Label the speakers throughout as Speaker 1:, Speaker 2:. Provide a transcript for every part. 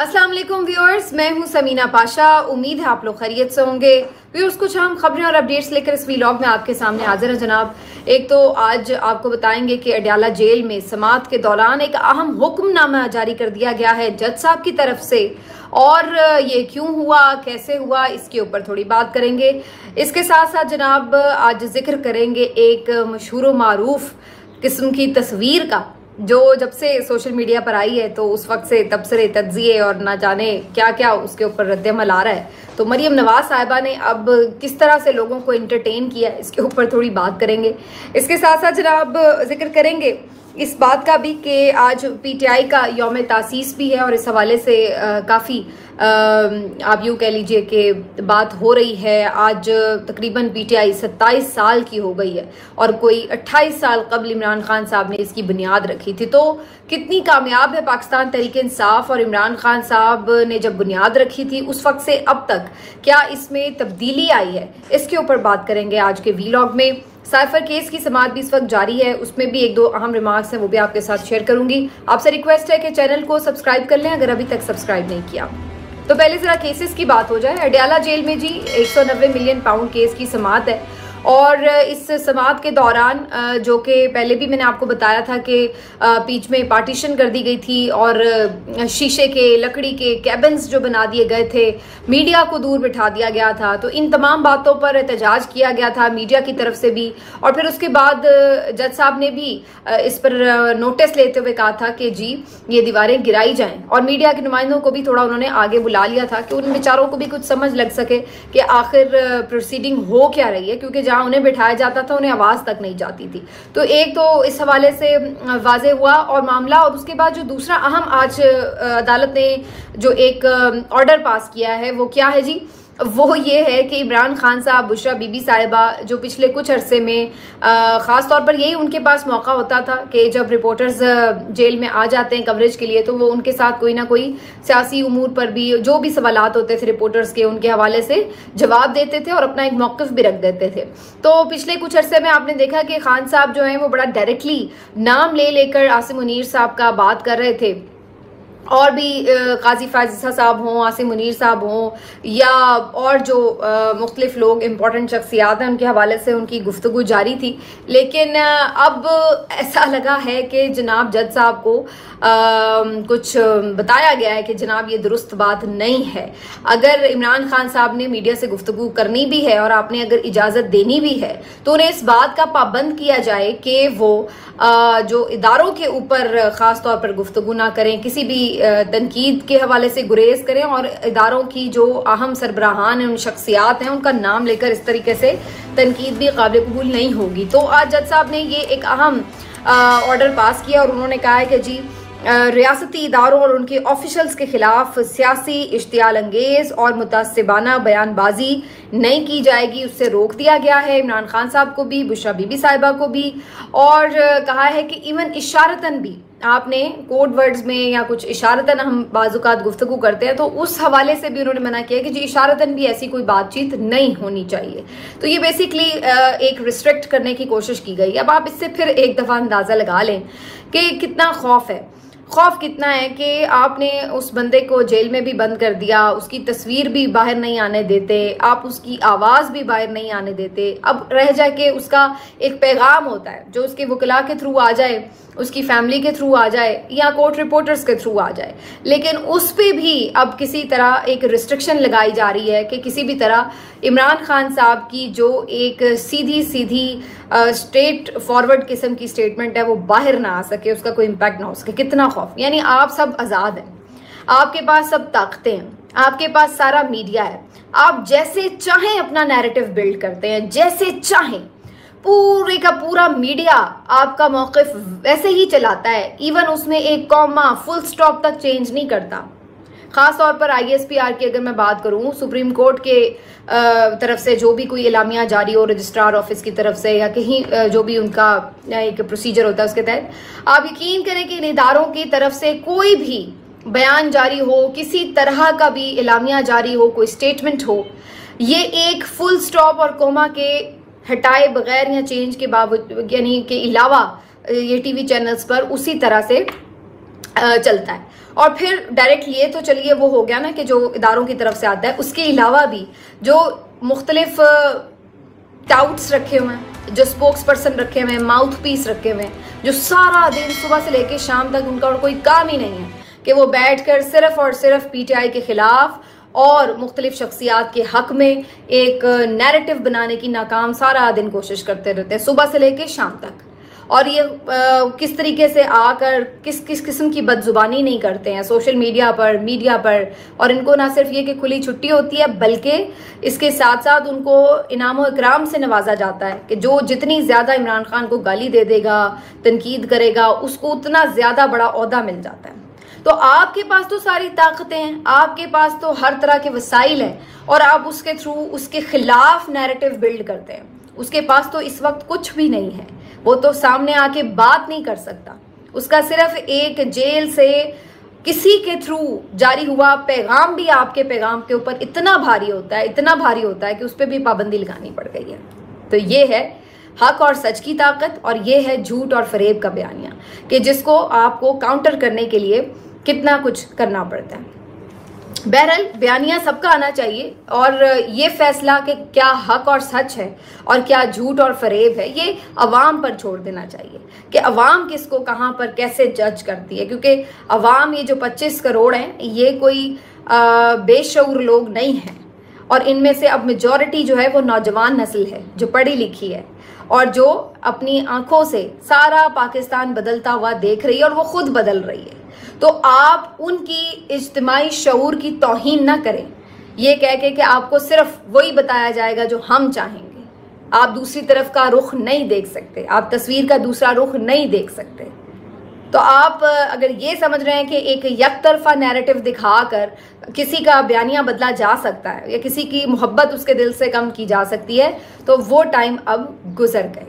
Speaker 1: अस्सलाम वालेकुम व्यूअर्स, मैं हूं समीना पाशा। उम्मीद है आप लोग खैरियत से होंगे। व्यूअर्स, कुछ हम खबरें और अपडेट्स लेकर इस व्लॉग में आपके सामने हाजिर हैं जनाब। एक तो आज आपको बताएंगे कि अडयाला जेल में समाअत के दौरान एक अहम हुक्मनामा जारी कर दिया गया है जज साहब की तरफ से, और ये क्यों हुआ, कैसे हुआ, इसके ऊपर थोड़ी बात करेंगे। इसके साथ साथ जनाब आज जिक्र करेंगे एक मशहूर मारूफ किस्म की तस्वीर का, जो जब से सोशल मीडिया पर आई है तो उस वक्त से तबसरे, तज्जिए और ना जाने क्या क्या उसके ऊपर रद्दमल आ रहा है। तो मरियम नवाज साहिबा ने अब किस तरह से लोगों को इंटरटेन किया, इसके ऊपर थोड़ी बात करेंगे। इसके साथ साथ जनाब जिक्र करेंगे इस बात का भी कि आज पीटीआई का यौम तासीस भी है, और इस हवाले से काफ़ी आप यूँ कह लीजिए कि बात हो रही है। आज तकरीबन पीटीआई 27 साल की हो गई है, और कोई 28 साल कबल इमरान खान साहब ने इसकी बुनियाद रखी थी। तो कितनी कामयाब है पाकिस्तान तहरीक इंसाफ, और इमरान खान साहब ने जब बुनियाद रखी थी उस वक्त से अब तक क्या इसमें तब्दीली आई है, इसके ऊपर बात करेंगे आज के वीलॉग में। साइफर केस की समाअत भी इस वक्त जारी है, उसमें भी एक दो अहम रिमार्क्स हैं, वो भी आपके साथ शेयर करूंगी। आपसे रिक्वेस्ट है कि चैनल को सब्सक्राइब कर लें अगर अभी तक सब्सक्राइब नहीं किया। तो पहले जरा केसेस की बात हो जाए। अडयाला जेल में जी 190 मिलियन पाउंड केस की समाअत है, और इस समाअत के दौरान जो कि पहले भी मैंने आपको बताया था कि बीच में पार्टीशन कर दी गई थी, और शीशे के, लकड़ी के कैबिन्स जो बना दिए गए थे, मीडिया को दूर बिठा दिया गया था। तो इन तमाम बातों पर एहतजाज किया गया था मीडिया की तरफ से भी, और फिर उसके बाद जज साहब ने भी इस पर नोटिस लेते हुए कहा था कि जी ये दीवारें गिराई जाएं, और मीडिया के नुमाइंदों को भी थोड़ा उन्होंने आगे बुला लिया था कि उन बेचारों को भी कुछ समझ लग सके कि आखिर प्रोसीडिंग हो क्या रही है, क्योंकि जहां उन्हें बिठाया जाता था उन्हें आवाज तक नहीं जाती थी। तो एक तो इस हवाले से वाजे हुआ और मामला, और उसके बाद जो दूसरा अहम आज अदालत ने जो एक ऑर्डर पास किया है वो क्या है जी, वो ये है कि इमरान खान साहब, बुशरा बीबी साहिबा, जो पिछले कुछ अरसे में ख़ास तौर पर यही उनके पास मौका होता था कि जब रिपोर्टर्स जेल में आ जाते हैं कवरेज के लिए, तो वो उनके साथ कोई ना कोई सियासी उमूर पर भी जो भी सवालात होते थे रिपोर्टर्स के, उनके हवाले से जवाब देते थे और अपना एक मौक़िफ़ भी रख देते थे। तो पिछले कुछ अरसे में आपने देखा कि खान साहब जो हैं वो बड़ा डायरेक्टली नाम ले लेकर आसिम मुनीर साहब का बात कर रहे थे, और भी काजी फाजिसा साहब हों, आसिम मुनीर साहब हों, या और जो मुख्तलिफ लोग इंपॉर्टेंट शख्सियात हैं, उनके हवाले से उनकी गुफ्तगू जारी थी। लेकिन अब ऐसा लगा है कि जनाब जज साहब को कुछ बताया गया है कि जनाब ये दुरुस्त बात नहीं है। अगर इमरान खान साहब ने मीडिया से गुफ्तगू करनी भी है और आपने अगर इजाज़त देनी भी है, तो उन्हें इस बात का पाबंद किया जाए कि वो जो इदारों के ऊपर ख़ास तौर पर गुफ्तगू ना करें, किसी भी तनकीद के हवाले से गुरेज करें, और इदारों की जो अहम सरबराहान हैं, उन शख्सियात हैं, उनका नाम लेकर इस तरीके से तनकीद भी काबिल कबूल नहीं होगी। तो आज जज साहब ने ये एक अहम ऑर्डर पास किया, और उन्होंने कहा है कि जी रियासती इदारों और उनके ऑफिशल्स के खिलाफ सियासी, इश्तियाल अंगेज और मुतासिबाना बयानबाजी नहीं की जाएगी, उससे रोक दिया गया है इमरान खान साहब को भी, बुशरा बीबी साहिबा को भी, और कहा है कि इवन इशारतन भी आपने कोड वर्ड्स में या कुछ इशारतन हम बाजुकात गुफ्तगू करते हैं, तो उस हवाले से भी उन्होंने मना किया कि जी इशारतन भी ऐसी कोई बातचीत नहीं होनी चाहिए। तो ये बेसिकली एक रिस्ट्रिक्ट करने की कोशिश की गई। अब आप इससे फिर एक दफ़ा अंदाज़ा लगा लें कि कितना खौफ है। खौफ कितना है कि आपने उस बंदे को जेल में भी बंद कर दिया, उसकी तस्वीर भी बाहर नहीं आने देते, आप उसकी आवाज़ भी बाहर नहीं आने देते। अब रह जाए कि उसका एक पैगाम होता है जो उसके वकला के थ्रू आ जाए, उसकी फैमिली के थ्रू आ जाए, या कोर्ट रिपोर्टर्स के थ्रू आ जाए, लेकिन उस पर भी अब किसी तरह एक रिस्ट्रिक्शन लगाई जा रही है कि किसी भी तरह इमरान खान साहब की जो एक सीधी सीधी स्ट्रेट फॉरवर्ड किस्म की स्टेटमेंट है वो बाहर ना आ सके, उसका कोई इम्पैक्ट ना हो सके। कितना खौफ, यानी आप सब आज़ाद हैं, आपके पास सब ताकतें हैं, आपके पास सारा मीडिया है, आप जैसे चाहें अपना नैरेटिव बिल्ड करते हैं, जैसे चाहें, पूरे का पूरा मीडिया आपका मौक़िफ़ वैसे ही चलाता है, इवन उसमें एक कॉमा, फुल स्टॉप तक चेंज नहीं करता। ख़ास तौर पर ISPR की अगर मैं बात करूँ, सुप्रीम कोर्ट के तरफ से जो भी कोई इलामिया जारी हो, रजिस्ट्रार ऑफिस की तरफ से, या कहीं जो भी उनका एक प्रोसीजर होता है उसके तहत, आप यकीन करें कि इन इदारों की तरफ से कोई भी बयान जारी हो, किसी तरह का भी इलामिया जारी हो, कोई स्टेटमेंट हो, ये एक फुल स्टॉप और कोमा के हटाए बगैर या चेंज के बावजूद, यानी के अलावा ये TV चैनल्स पर उसी तरह से चलता है। और फिर डायरेक्ट ये तो चलिए वो हो गया ना कि जो इदारों की तरफ से आता है, उसके अलावा भी जो मुख्तलिफ टाउट्स रखे हुए हैं, जो स्पोक्स पर्सन रखे हुए हैं, माउथ पीस रखे हुए हैं, जो सारा दिन सुबह से लेकर शाम तक उनका और कोई काम ही नहीं है कि वो बैठकर सिर्फ और सिर्फ पीटीआई के खिलाफ और मुख्तलिफ शख्सियात के हक में एक नैरेटिव बनाने की नाकाम सारा दिन कोशिश करते रहते हैं सुबह से लेकर शाम तक। और ये किस तरीके से आकर किस किस किस्म की बदजुबानी नहीं करते हैं सोशल मीडिया पर। और इनको ना सिर्फ ये कि खुली छुट्टी होती है, बल्कि इसके साथ साथ उनको इनाम इकराम से नवाजा जाता है कि जो जितनी ज़्यादा इमरान खान को गाली दे देगा, तनकीद करेगा, उसको उतना ज़्यादा बड़ा ओहदा मिल जाता है। तो आपके पास तो सारी ताकतें हैं, आपके पास तो हर तरह के वसाइल हैं, और आप उसके थ्रू उसके खिलाफ नैरेटिव बिल्ड करते हैं। उसके पास तो इस वक्त कुछ भी नहीं है, वो तो सामने आके बात नहीं कर सकता। उसका सिर्फ एक जेल से किसी के थ्रू जारी हुआ पैगाम भी आपके पैगाम के ऊपर इतना भारी होता है कि उस पर भी पाबंदी लगानी पड़ गई है। तो ये है हक और सच की ताकत, और ये है झूठ और फरेब का बयानिया कि जिसको आपको काउंटर करने के लिए कितना कुछ करना पड़ता है। बहरहाल बयानिया सबका आना चाहिए, और ये फैसला कि क्या हक और सच है और क्या झूठ और फरेब है, ये अवाम पर छोड़ देना चाहिए कि अवाम किसको कहाँ पर कैसे जज करती है। क्योंकि अवाम ये जो 25 करोड़ हैं, ये कोई बेशऊर लोग नहीं हैं, और इनमें से अब मेजॉरिटी जो है वो नौजवान नस्ल है जो पढ़ी लिखी है और जो अपनी आंखों से सारा पाकिस्तान बदलता हुआ देख रही है, और वो खुद बदल रही है। तो आप उनकी इज्तिमाई शऊर की तौहीन ना करें ये कह के कि आपको सिर्फ वही बताया जाएगा जो हम चाहेंगे। आप दूसरी तरफ का रुख नहीं देख सकते, आप तस्वीर का दूसरा रुख नहीं देख सकते। तो आप अगर ये समझ रहे हैं कि एक यकतरफा नैरेटिव दिखाकर किसी का बयानिया बदला जा सकता है या किसी की मोहब्बत उसके दिल से कम की जा सकती है, तो वो टाइम अब गुजर गए।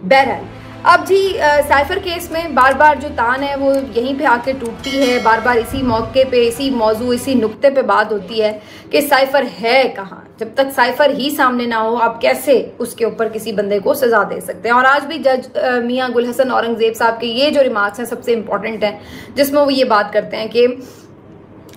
Speaker 1: बहरहाल अब जी साइफर केस में बार बार जो तान है वो यहीं पे आके टूटती है। बार बार इसी मौके पे, इसी मौजू, इसी नुक्ते पे बात होती है कि साइफर है कहाँ। जब तक साइफर ही सामने ना हो आप कैसे उसके ऊपर किसी बंदे को सजा दे सकते हैं। और आज भी जज मियां गुल हसन औरंगजेब साहब के ये जो रिमार्क्स हैं सबसे इम्पोर्टेंट हैं, जिसमें वो ये बात करते हैं कि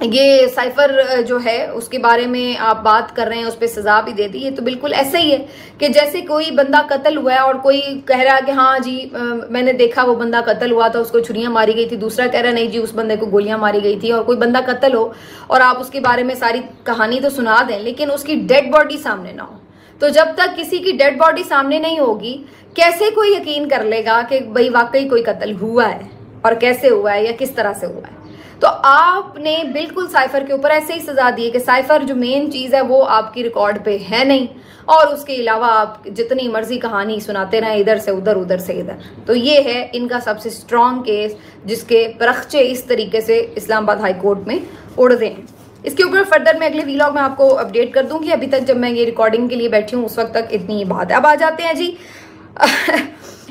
Speaker 1: ये साइफर जो है उसके बारे में आप बात कर रहे हैं, उस पर सजा भी दे दी। ये तो बिल्कुल ऐसा ही है कि जैसे कोई बंदा कत्ल हुआ है और कोई कह रहा है कि हाँ जी मैंने देखा वो बंदा कत्ल हुआ था, उसको छुरियां मारी गई थी, दूसरा कह रहा नहीं जी उस बंदे को गोलियां मारी गई थी। और कोई बंदा कत्ल हो और आप उसके बारे में सारी कहानी तो सुना दें, लेकिन उसकी डेड बॉडी सामने ना हो। तो जब तक किसी की डेड बॉडी सामने नहीं होगी, कैसे कोई यकीन कर लेगा कि भाई वाकई कोई कत्ल हुआ है, और कैसे हुआ है या किस तरह से हुआ है। तो आपने बिल्कुल साइफर के ऊपर ऐसे ही सजा दी है कि साइफर जो मेन चीज है वो आपकी रिकॉर्ड पे है नहीं, और उसके अलावा आप जितनी मर्जी कहानी सुनाते रहें इधर से उधर, उधर से इधर। तो ये है इनका सबसे स्ट्रॉन्ग केस, जिसके परखचे इस तरीके से इस्लामाबाद हाई कोर्ट में उड़ रहे हैं। इसके ऊपर फर्दर मैं अगले व्लॉग में आपको अपडेट कर दूंगी। अभी तक जब मैं ये रिकॉर्डिंग के लिए बैठी हूँ उस वक्त तक इतनी बात है। अब आ जाते हैं जी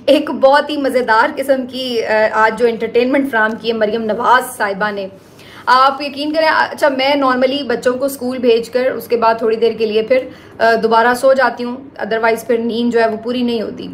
Speaker 1: एक बहुत ही मज़ेदार किस्म की आज जो एंटरटेनमेंट फ्राहम की है मरियम नवाज साहिबा ने। आप यकीन करें, अच्छा मैं नॉर्मली बच्चों को स्कूल भेजकर उसके बाद थोड़ी देर के लिए फिर दोबारा सो जाती हूँ, अदरवाइज़ फिर नींद जो है वो पूरी नहीं होती।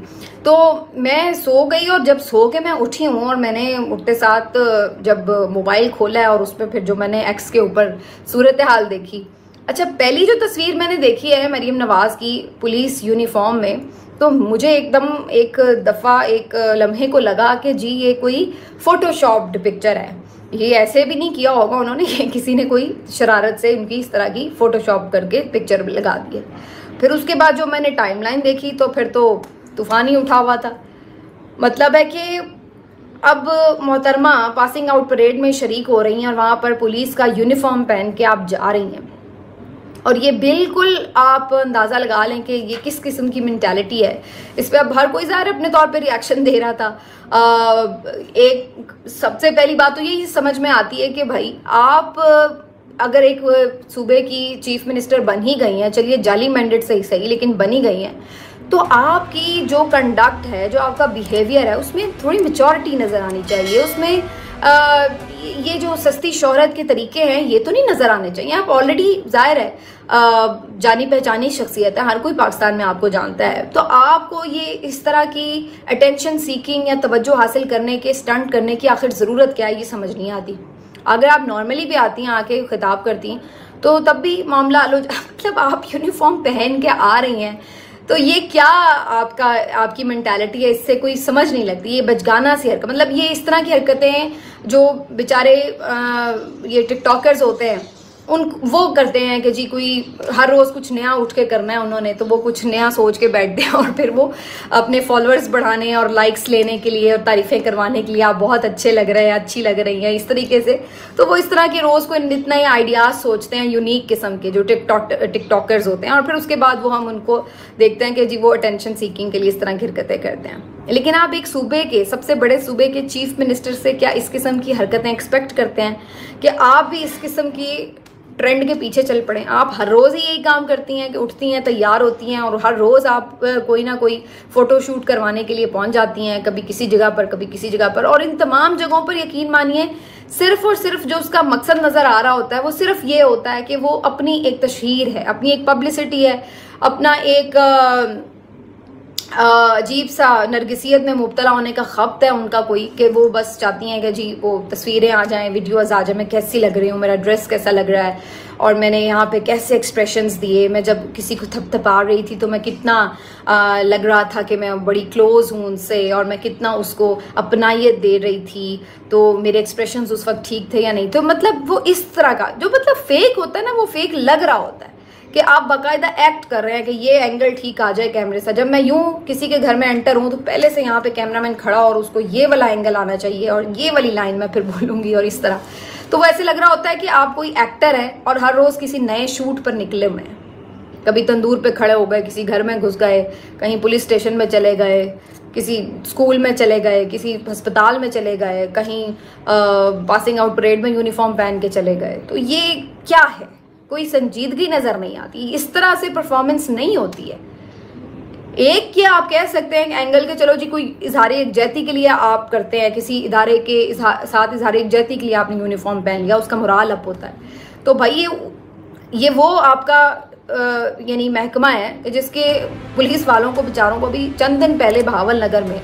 Speaker 1: तो मैं सो गई, और जब सो के मैं उठी हूँ और मैंने उठते साथ जब मोबाइल खोला है और उस पर फिर जो मैंने एक्स के ऊपर सूरत हाल देखी, अच्छा पहली जो तस्वीर मैंने देखी है मरियम नवाज की पुलिस यूनिफॉर्म में, तो मुझे एकदम एक दफ़ा एक लम्हे को लगा कि जी ये कोई फोटोशॉप्ड पिक्चर है। ये ऐसे भी नहीं किया होगा उन्होंने, ये किसी ने कोई शरारत से उनकी इस तरह की फोटोशॉप करके पिक्चर लगा दी है। फिर उसके बाद जो मैंने टाइमलाइन देखी तो फिर तो तूफान ही उठा हुआ था। मतलब है कि अब मोहतरमा पासिंग आउट परेड में शरीक हो रही हैं और वहाँ पर पुलिस का यूनिफॉर्म पहन के आप जा रही हैं, और ये बिल्कुल आप अंदाज़ा लगा लें कि ये किस किस्म की मेंटालिटी है। इस पर अब हर कोई ज़ाहिर अपने तौर पे रिएक्शन दे रहा था। एक सबसे पहली बात तो यही समझ में आती है कि भाई आप अगर एक सूबे की चीफ मिनिस्टर बन ही गई हैं, चलिए जाली मैंडेट से ही सही लेकिन बनी गई हैं, तो आपकी जो कंडक्ट है, जो आपका बिहेवियर है, उसमें थोड़ी मैच्योरिटी नज़र आनी चाहिए। उसमें ये जो सस्ती शोहरत के तरीके हैं ये तो नहीं नज़र आने चाहिए। आप ऑलरेडी जाहिर है जानी पहचानी शख्सियत है, हर कोई पाकिस्तान में आपको जानता है, तो आपको ये इस तरह की अटेंशन सीकिंग या तवज्जो हासिल करने के स्टंट करने की आखिर ज़रूरत क्या है, ये समझ नहीं आती। अगर आप नॉर्मली भी आती हैं, आके खिताब करती हैं, तो तब भी मामला आलो मतलब आप यूनिफॉर्म पहन के आ रही हैं, तो ये क्या आपकी मेंटालिटी है, इससे कोई समझ नहीं लगती। ये बचगाना सी हरकत, मतलब ये इस तरह की हरकतें जो बेचारे ये टिकटॉकर्स होते हैं वो करते हैं कि जी कोई हर रोज कुछ नया उठ के करना है उन्होंने, तो वो कुछ नया सोच के बैठते हैं और फिर वो अपने फॉलोअर्स बढ़ाने और लाइक्स लेने के लिए और तारीफें करवाने के लिए आप बहुत अच्छे लग रहे हैं, अच्छी लग रही हैं, इस तरीके से। तो वो इस तरह के रोज को इतना ही आइडियाज सोचते हैं यूनिक किस्म के जो टिकटॉकर्स होते हैं, और फिर उसके बाद वो हम उनको देखते हैं कि जी वो अटेंशन सीकिंग के लिए इस तरह की हरकतें करते हैं। लेकिन आप एक सूबे के, सबसे बड़े सूबे के चीफ मिनिस्टर से क्या इस किस्म की हरकतें एक्सपेक्ट करते हैं कि आप भी इस किस्म की ट्रेंड के पीछे चल पड़े? आप हर रोज़ ही यही काम करती हैं कि उठती हैं, तैयार होती हैं और हर रोज़ आप कोई ना कोई फ़ोटो शूट करवाने के लिए पहुंच जाती हैं, कभी किसी जगह पर, कभी किसी जगह पर। और इन तमाम जगहों पर यकीन मानिए सिर्फ और सिर्फ जो उसका मकसद नज़र आ रहा होता है वो सिर्फ ये होता है कि वो अपनी एक तशहीर है, अपनी एक पब्लिसिटी है, अपना एक अजीब सा नरगिसियत में मुब्तला होने का खब्त है उनका कोई, कि वो बस चाहती हैं कि जी वो तस्वीरें आ जाएं, वीडियोस आ जाएं, मैं कैसी लग रही हूँ, मेरा ड्रेस कैसा लग रहा है, और मैंने यहाँ पे कैसे एक्सप्रेशंस दिए, मैं जब किसी को थपथपा रही थी तो मैं कितना लग रहा था कि मैं बड़ी क्लोज हूँ उनसे, और मैं कितना उसको अपनाइयत दे रही थी, तो मेरे एक्सप्रेशंस उस वक्त ठीक थे या नहीं। तो मतलब वो इस तरह का जो मतलब फेक होता है ना, वो फेक लग रहा होता है कि आप बाकायदा एक्ट कर रहे हैं कि ये एंगल ठीक आ जाए कैमरे से। जब मैं यूं किसी के घर में एंटर हूं तो पहले से यहाँ पे कैमरामैन खड़ा और उसको ये वाला एंगल आना चाहिए और ये वाली लाइन मैं फिर बोलूंगी और इस तरह। तो वो ऐसे लग रहा होता है कि आप कोई एक्टर है और हर रोज किसी नए शूट पर निकले हुए हैं। कभी तंदूर पे खड़े हो गए, किसी घर में घुस गए, कहीं पुलिस स्टेशन में चले गए, किसी स्कूल में चले गए, किसी अस्पताल में चले गए, कहीं पासिंग आउट परेड में यूनिफॉर्म पहन के चले गए। तो ये क्या है? कोई संजीदगी नजर नहीं आती, इस तरह से परफॉर्मेंस नहीं होती है। एक क्या आप कह सकते हैं एंगल के, चलो जी कोई इजहार यकजहती के लिए आप करते हैं, किसी इदारे के साथ इजहार यकजहती के लिए आपने यूनिफॉर्म पहन लिया, उसका मोराल अप होता है। तो भाई ये वो आपका यानी महकमा है जिसके पुलिस वालों को बेचारों को भी चंद दिन पहले बहावल नगर में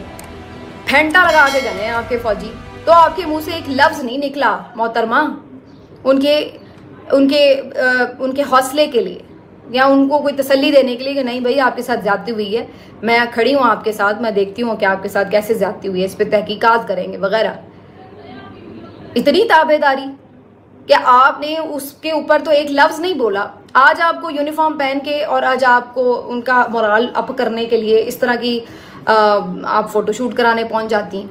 Speaker 1: फेंटा लगा के गए हैं आपके फौजी, तो आपके मुंह से एक लफ्ज नहीं निकला मोहतरमा उनके हौसले के लिए या उनको कोई तसल्ली देने के लिए कि नहीं भाई आपके साथ ज्यादती हुई है, मैं खड़ी हूँ आपके साथ, मैं देखती हूँ कि आपके साथ कैसे ज्यादती हुई है, इस पर तहकीकात करेंगे वगैरह। इतनी ताबेदारी कि आपने उसके ऊपर तो एक लफ्ज नहीं बोला। आज आपको यूनिफॉर्म पहन के और आज आपको उनका मोराल अप करने के लिए इस तरह की आप फोटोशूट कराने पहुंच जाती हैं।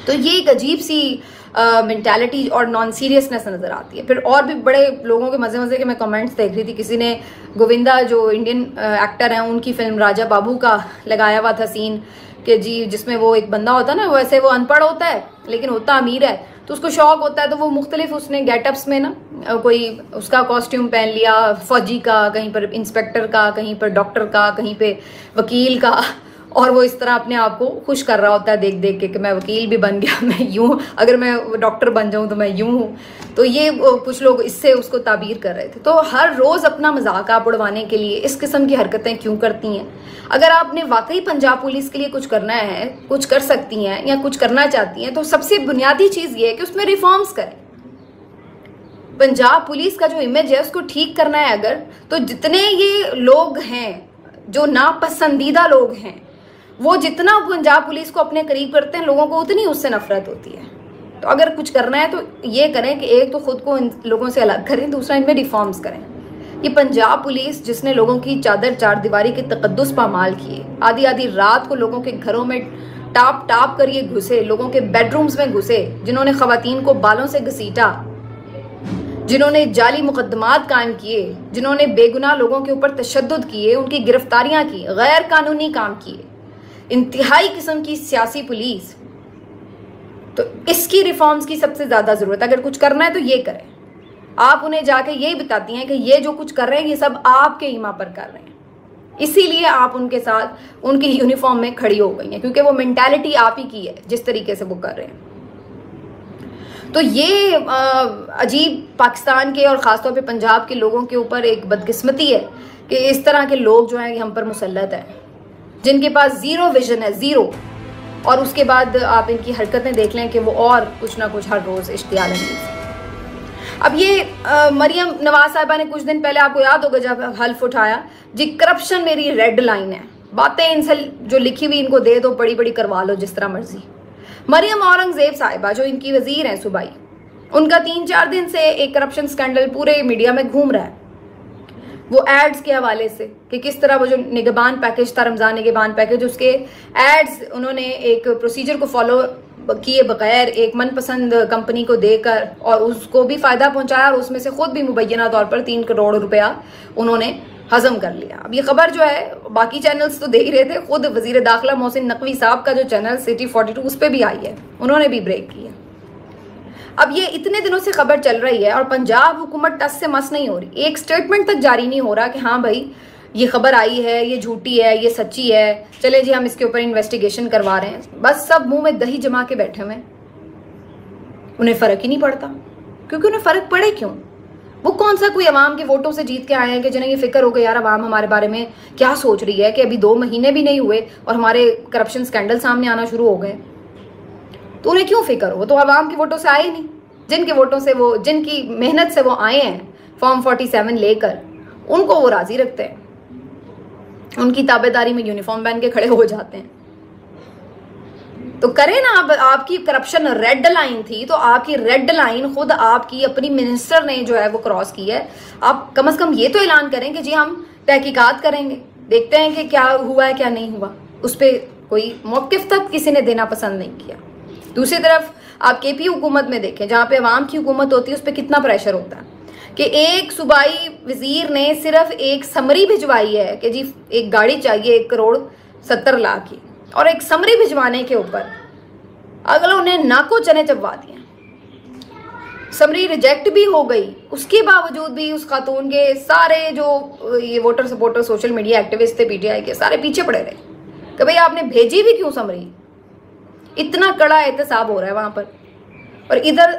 Speaker 1: तो ये एक अजीब सी मेंटालिटी और नॉन सीरियसनेस नजर आती है। फिर और भी बड़े लोगों के मजे मजे के मैं कमेंट्स देख रही थी, किसी ने गोविंदा जो इंडियन एक्टर हैं उनकी फिल्म राजा बाबू का लगाया हुआ था सीन कि जी जिसमें वो एक बंदा होता है ना, वैसे वो अनपढ़ होता है लेकिन होता अमीर है, तो उसको शौक होता है, तो वो मुख्तलिफ उसने गेटअप्स में ना कोई उसका कॉस्ट्यूम पहन लिया, फौजी का, कहीं पर इंस्पेक्टर का, कहीं पर डॉक्टर का, कहीं पे वकील का, और वो इस तरह अपने आप को खुश कर रहा होता है देख देख के कि मैं वकील भी बन गया, मैं यूं, अगर मैं डॉक्टर बन जाऊं तो मैं यूं हूं। तो ये कुछ लोग इससे उसको ताबीर कर रहे थे। तो हर रोज अपना मजाक आप उड़वाने के लिए इस किस्म की हरकतें क्यों करती हैं? अगर आपने वाकई पंजाब पुलिस के लिए कुछ करना है, कुछ कर सकती हैं या कुछ करना चाहती हैं, तो सबसे बुनियादी चीज ये है कि उसमें रिफॉर्म्स करें। पंजाब पुलिस का जो इमेज है उसको ठीक करना है अगर, तो जितने ये लोग हैं जो नापसंदीदा लोग हैं, वो जितना पंजाब पुलिस को अपने करीब करते हैं लोगों को उतनी उससे नफरत होती है। तो अगर कुछ करना है तो ये करें कि एक तो खुद को इन लोगों से अलग करें, दूसरा इनमें रिफॉर्म्स करें। ये पंजाब पुलिस जिसने लोगों की चादर चार दीवारी के तकद्दुस पामाल किए, आधी आधी रात को लोगों के घरों में टाप टाप कर ये घुसे, लोगों के बेडरूम्स में घुसे, जिन्होंने खवातीन को बालों से घसीटा, जिन्होंने जाली मुकदमात कायम किए, जिन्होंने बेगुनाह लोगों के ऊपर तशद्दुद किए, उनकी गिरफ्तारियां की, गैर कानूनी काम किए, इंतहाई किस्म की सियासी पुलिस। तो इसकी रिफॉर्म्स की सबसे ज्यादा जरूरत है। अगर कुछ करना है तो ये करें। आप उन्हें जाके यही बताती हैं कि ये जो कुछ कर रहे हैं ये सब आपके ईमा पर कर रहे हैं, इसीलिए आप उनके साथ उनकी यूनिफॉर्म में खड़ी हो गई हैं, क्योंकि वो मेंटालिटी आप ही की है जिस तरीके से वो कर रहे हैं। तो ये अजीब पाकिस्तान के और ख़ासतौर पे पंजाब के लोगों के ऊपर एक बदकिस्मती है कि इस तरह के लोग जो हैं ये हम पर मुसल्लत हैं, जिनके पास ज़ीरो विजन है, ज़ीरो। और उसके बाद आप इनकी हरकतें देख लें कि वो और कुछ ना कुछ हर रोज़ इश्तियाल अंगेज़। अब ये मरियम नवाज साहिबा ने कुछ दिन पहले, आपको याद होगा जब हल्फ उठाया जी करप्शन मेरी रेड लाइन है, बातें इनसे जो लिखी हुई इनको दे दो, बड़ी बड़ी करवा लो जिस तरह मर्जी। मरियम औरंगजेब साहिबा जो इनकी वजीर हैं सूबाई, उनका 3-4 दिन से एक करप्शन स्कैंडल पूरे मीडिया में घूम रहा है, वो एड्स के हवाले से कि किस तरह वो जो निगहबान पैकेज था, रमज़ान निगहबान पैकेज, उसके एड्स उन्होंने एक प्रोसीजर को फॉलो किए बगैर एक मनपसंद कंपनी को देकर और उसको भी फ़ायदा पहुंचाया और उसमें से खुद भी मुबैना तौर पर 3 करोड़ रुपया उन्होंने हजम कर लिया। अब ये खबर जो है बाकी चैनल्स तो दे ही रहे थे, खुद वजीर दाखिला मोहसिन नकवी साहब का जो चैनल सिटी 42 उस पर भी आई है, उन्होंने भी ब्रेक किया। अब ये इतने दिनों से खबर चल रही है और पंजाब हुकूमत टस से मस नहीं हो रही, एक स्टेटमेंट तक जारी नहीं हो रहा कि हाँ भाई ये खबर आई है, ये झूठी है, ये सच्ची है, चले जी हम इसके ऊपर इन्वेस्टिगेशन करवा रहे हैं। बस सब मुंह में दही जमा के बैठे हुए, उन्हें फर्क ही नहीं पड़ता। क्योंकि उन्हें फर्क पड़े क्यों? वो कौन सा कोई अवाम के वोटों से जीत के आए हैं कि जिन्हें ये फिक्र हो गया यार अवाम हमारे बारे में क्या सोच रही है कि अभी 2 महीने भी नहीं हुए और हमारे करप्शन स्कैंडल सामने आना शुरू हो गए। तो उन्हें क्यों फिक्र हो? तो अवाम के वोटों से आए ही नहीं, जिनके वोटों से वो, जिनकी मेहनत से वो आए हैं फॉर्म 47 लेकर, उनको वो राजी रखते हैं, उनकी ताबेदारी में यूनिफॉर्म पहन के खड़े हो जाते हैं। तो करें ना, अब आपकी करप्शन रेड लाइन थी तो आपकी रेड लाइन खुद आपकी अपनी मिनिस्टर ने जो है वो क्रॉस की है। आप कम से कम ये तो ऐलान करें कि जी हम तहकीकात करेंगे, देखते हैं कि क्या हुआ है क्या नहीं हुआ। उस पर कोई मौकिफ तक किसी ने देना पसंद नहीं किया। दूसरी तरफ आप केपी हुकूमत में देखें, जहाँ पे अवाम की हुकूमत होती है, उस पर कितना प्रेशर होता है कि एक सूबाई वजीर ने सिर्फ एक समरी भिजवाई है कि जी एक गाड़ी चाहिए 1,70,00,000 की, और एक समरी भिजवाने के ऊपर अगलों ने नाको चने चबवा दिए। समरी रिजेक्ट भी हो गई, उसके बावजूद भी उस खातून के सारे जो ये voter supporter social media activist थे पीटीआई के, सारे पीछे पड़े रहे कि भाई आपने भेजी भी क्यों समरी। इतना कड़ा एहतसाब हो रहा है वहां पर, और इधर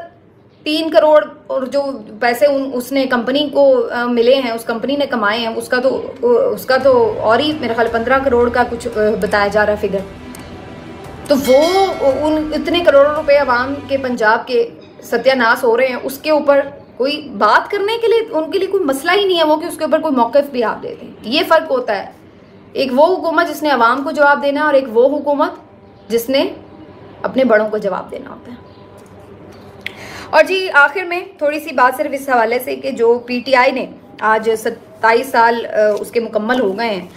Speaker 1: 3 करोड़ और जो पैसे उसने कंपनी को मिले हैं, उस कंपनी ने कमाए हैं, उसका तो और ही मेरे ख्याल 15 करोड़ का कुछ बताया जा रहा है फिगर। तो वो उन इतने करोड़ों रुपए अवाम के पंजाब के सत्यानाश हो रहे हैं, उसके ऊपर कोई बात करने के लिए उनके लिए कोई मसला ही नहीं है वो कि उसके ऊपर कोई मौक़िफ़ भी आप दे दें। ये फ़र्क होता है, एक वो हुकूमत जिसने अवाम को जवाब देना है और एक वो हुकूमत जिसने अपने बड़ों को जवाब देना होता है। और जी आखिर में थोड़ी सी बात सिर्फ इस हवाले से कि जो पीटीआई ने आज 27 साल उसके मुकम्मल हो गए हैं,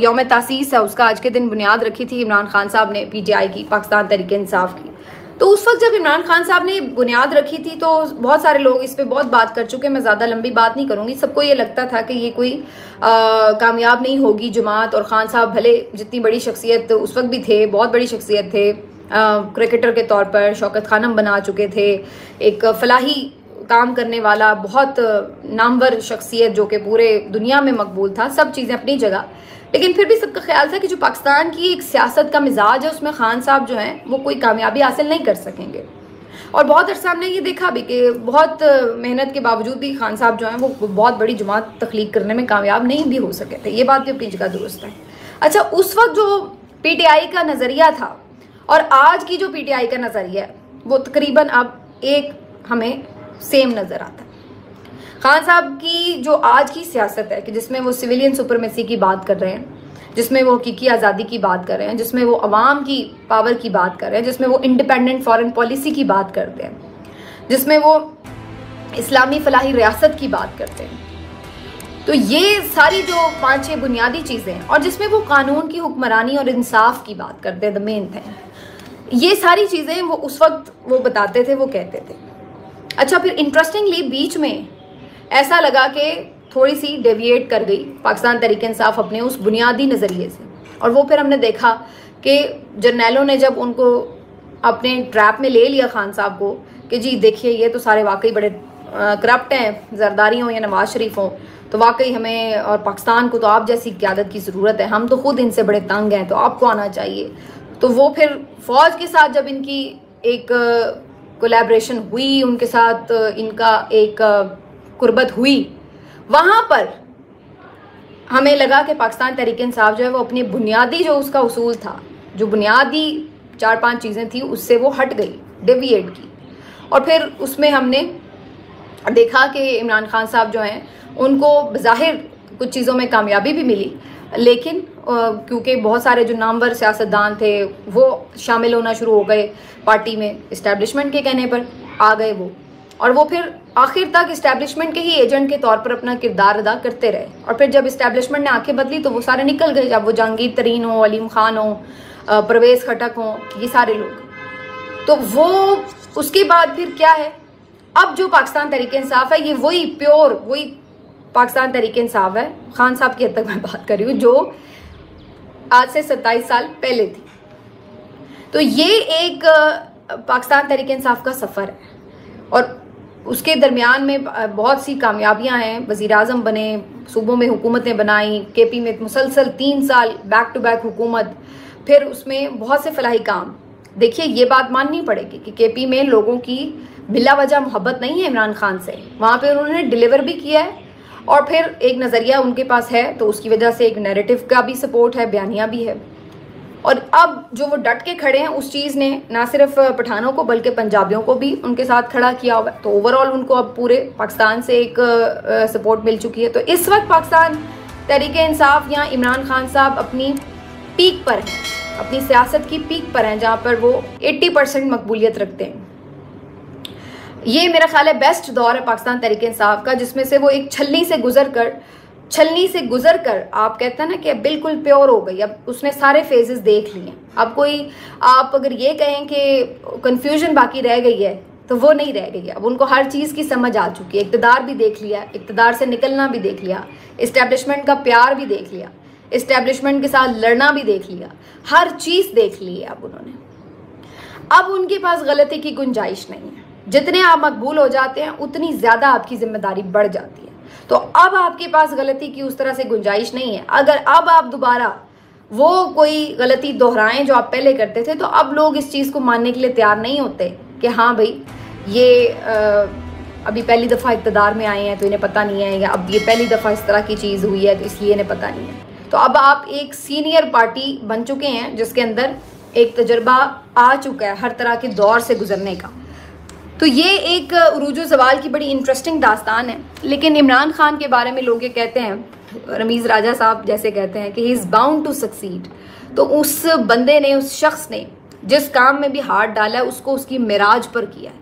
Speaker 1: यौम तासीस है उसका, आज के दिन बुनियाद रखी थी इमरान खान साहब ने पीटीआई की, पाकिस्तान तहरीक इंसाफ की। तो उस वक्त जब इमरान खान साहब ने बुनियाद रखी थी तो बहुत सारे लोग इस पर बहुत बात कर चुके हैं, मैं ज़्यादा लंबी बात नहीं करूँगी। सबको ये लगता था कि ये कोई कामयाब नहीं होगी जमात, और खान साहब भले जितनी बड़ी शख्सियत उस वक्त भी थे, बहुत बड़ी शख्सियत थे, क्रिकेटर के तौर पर शौकत खानम बना चुके थे, एक फलाही काम करने वाला बहुत नामवर शख्सियत जो कि पूरे दुनिया में मकबूल था, सब चीज़ें अपनी जगह। लेकिन फिर भी सबका ख्याल था कि जो पाकिस्तान की एक सियासत का मिजाज है उसमें खान साहब जो हैं वो कोई कामयाबी हासिल नहीं कर सकेंगे। और बहुत अरसा हमने ये देखा भी कि बहुत मेहनत के बावजूद भी खान साहब जो हैं वो बहुत बड़ी जमात तख्लीक करने में कामयाब नहीं भी हो सके थे। ये बात भी अपनी जगह दुरुस्त है। अच्छा, उस वक्त जो पीटीआई का नज़रिया था और आज की जो पीटीआई का नज़रिया है वो तकरीबन अब एक हमें सेम नज़र आता है। खान साहब की जो आज की सियासत है कि जिसमें वो सिविलियन सुपरमेसी की बात कर रहे हैं, जिसमें वो हकीकी आज़ादी की बात कर रहे हैं, जिसमें वो अवाम की पावर की बात कर रहे हैं, जिसमें वो इंडिपेंडेंट फॉरेन पॉलिसी की बात करते हैं, जिसमें वो इस्लामी फलाही रियासत की बात करते हैं, तो ये सारी जो 5-6 बुनियादी चीज़ें हैं, और जिसमें वो कानून की हुक्मरानी और इंसाफ की बात करते हैं, द मेन थिंग, ये सारी चीज़ें वो उस वक्त वो बताते थे, वो कहते थे। अच्छा, फिर इंटरेस्टिंगली बीच में ऐसा लगा कि थोड़ी सी डेविएट कर गई पाकिस्तान तहरीक इंसाफ अपने उस बुनियादी नज़रिए से, और वो फिर हमने देखा कि जर्नैलों ने जब उनको अपने ट्रैप में ले लिया खान साहब को कि जी देखिए ये तो सारे वाकई बड़े करप्ट हैं, जरदारी हों या नवाज शरीफ हों, तो वाकई हमें और पाकिस्तान को तो आप जैसी क़यादत की ज़रूरत है। हम तो खुद इनसे बड़े तंग हैं, तो आपको आना चाहिए। तो वो फिर फ़ौज के साथ जब इनकी एक कोलैबोरेशन हुई, उनके साथ इनका एक कुर्बत हुई, वहाँ पर हमें लगा कि पाकिस्तान तहरीक इंसाफ जो है वो अपनी बुनियादी जो उसका उसूल था, जो बुनियादी 4-5 चीज़ें थी, उससे वो हट गई, डेविएट की। और फिर उसमें हमने देखा कि इमरान खान साहब जो हैं उनको बज़ाहिर कुछ चीज़ों में कामयाबी भी मिली, लेकिन क्योंकि बहुत सारे जो नामवर सियासतदान थे वो शामिल होना शुरू हो गए पार्टी में, इस्टेब्लिशमेंट के कहने पर आ गए वो, और वो फिर आखिर तक इस्टेब्लिशमेंट के ही एजेंट के तौर पर अपना किरदार अदा करते रहे। और फिर जब इस्टेब्लिशमेंट ने आंखें बदली तो वो सारे निकल गए, जब वो जहांगीर तरीन हो, अलीम खान हो, परवेज़ खटक हो, ये सारे लोग। तो वो उसके बाद फिर क्या है, अब जो पाकिस्तान तहरीक इंसाफ है ये वही प्योर वही पाकिस्तान तहरीक इंसाफ है, खान साहब की हद तक मैं बात कर रही हूँ, जो आज से 27 साल पहले थी। तो ये एक पाकिस्तान तहरीक इंसाफ का सफ़र है, और उसके दरमियान में बहुत सी कामयाबियां हैं। वज़ीर आज़म बने, सूबों में हुकूमतें बनाई, केपी में मुसलसल 3 साल बैक टू बैक हुकूमत, फिर उसमें बहुत से फलाही काम। देखिए, ये बात माननी पड़ेगी कि केपी में लोगों की बिला वजह मोहब्बत नहीं है इमरान खान से, वहाँ पे उन्होंने डिलीवर भी किया है, और फिर एक नज़रिया उनके पास है, तो उसकी वजह से एक नैरेटिव का भी सपोर्ट है, बयानिया भी है। और अब जो वो डट के खड़े हैं, उस चीज़ ने ना सिर्फ पठानों को बल्कि पंजाबियों को भी उनके साथ खड़ा किया हुआ है। तो ओवरऑल उनको अब पूरे पाकिस्तान से एक सपोर्ट मिल चुकी है। तो इस वक्त पाकिस्तान तहरीक इंसाफ या इमरान खान साहब अपनी पीक पर हैं, अपनी सियासत की पीक पर हैं, जहाँ पर वो 80% मकबूलियत रखते हैं। ये मेरा ख्याल है बेस्ट दौर है पाकिस्तान तहरीक इंसाफ का, जिसमें से वो एक छलनी से गुजर कर आप कहते हैं ना कि बिल्कुल प्योर हो गई। अब उसने सारे फेजेस देख लिए। अब कोई आप अगर ये कहें कि कंफ्यूजन बाकी रह गई है, तो वो नहीं रह गई है। अब उनको हर चीज़ की समझ आ चुकी है। इक़्तिदार भी देख लिया, इक़्तिदार से निकलना भी देख लिया, इस्टेब्लिशमेंट का प्यार भी देख लिया, इस्टेब्लिशमेंट के साथ लड़ना भी देख लिया, हर चीज़ देख ली है अब उन्होंने। अब उनके पास गलती की गुंजाइश नहीं है। जितने आप मकबूल हो जाते हैं उतनी ज़्यादा आपकी जिम्मेदारी बढ़ जाती है। तो अब आपके पास गलती की उस तरह से गुंजाइश नहीं है। अगर अब आप दोबारा वो कोई गलती दोहराएं जो आप पहले करते थे, तो अब लोग इस चीज़ को मानने के लिए तैयार नहीं होते कि हाँ भाई ये अभी पहली दफ़ा इक़्तिदार में आए हैं तो इन्हें पता नहीं है, या अब ये पहली दफ़ा इस तरह की चीज़ हुई है तो इसलिए इन्हें पता नहीं है। तो अब आप एक सीनियर पार्टी बन चुके हैं जिसके अंदर एक तजर्बा आ चुका है हर तरह के दौर से गुजरने का। तो ये एक उरूज ज़वाल की बड़ी इंटरेस्टिंग दास्तान है। लेकिन इमरान खान के बारे में लोग ये कहते हैं, रमीज़ राजा साहब जैसे कहते हैं कि he is bound to succeed. तो उस बंदे ने, उस शख्स ने जिस काम में भी हाथ डाला है उसको उसकी मेराज पर किया है।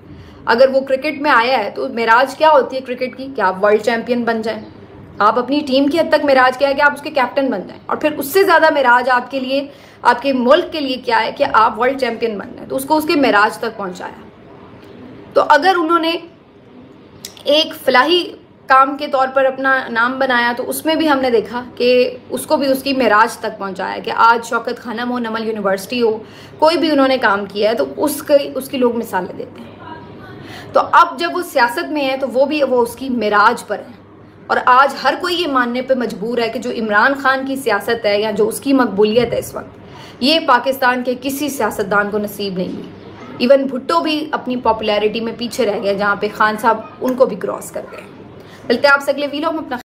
Speaker 1: अगर वो क्रिकेट में आया है तो मेराज क्या होती है क्रिकेट की, कि आप वर्ल्ड चैम्पियन बन जाएं। आप अपनी टीम की हद तक मेराज क्या है कि आप उसके कैप्टन बन जाएं, और फिर उससे ज़्यादा मेराज आपके लिए, आपके मुल्क के लिए क्या है कि आप वर्ल्ड चैम्पियन बन जाएं। तो उसको उसके मेराज तक पहुँचाया। तो अगर उन्होंने एक फलाही काम के तौर पर अपना नाम बनाया, तो उसमें भी हमने देखा कि उसको भी उसकी मेराज तक पहुंचाया कि आज शौकत खानम हो, नमल यूनिवर्सिटी हो, कोई भी उन्होंने काम किया है तो उसकी लोग मिसालें देते हैं। तो अब जब वो सियासत में है तो वो उसकी मेराज पर है। और आज हर कोई ये मानने पे मजबूर है कि जो इमरान खान की सियासत है या जो उसकी मकबूलियत है इस वक्त, ये पाकिस्तान के किसी सियासतदान को नसीब नहीं हुई। इवन भुट्टो भी अपनी पॉपुलैरिटी में पीछे रह गए, जहाँ पे खान साहब उनको भी क्रॉस कर गए। मिलते हैं आपसे अगले वीडियो में। अपना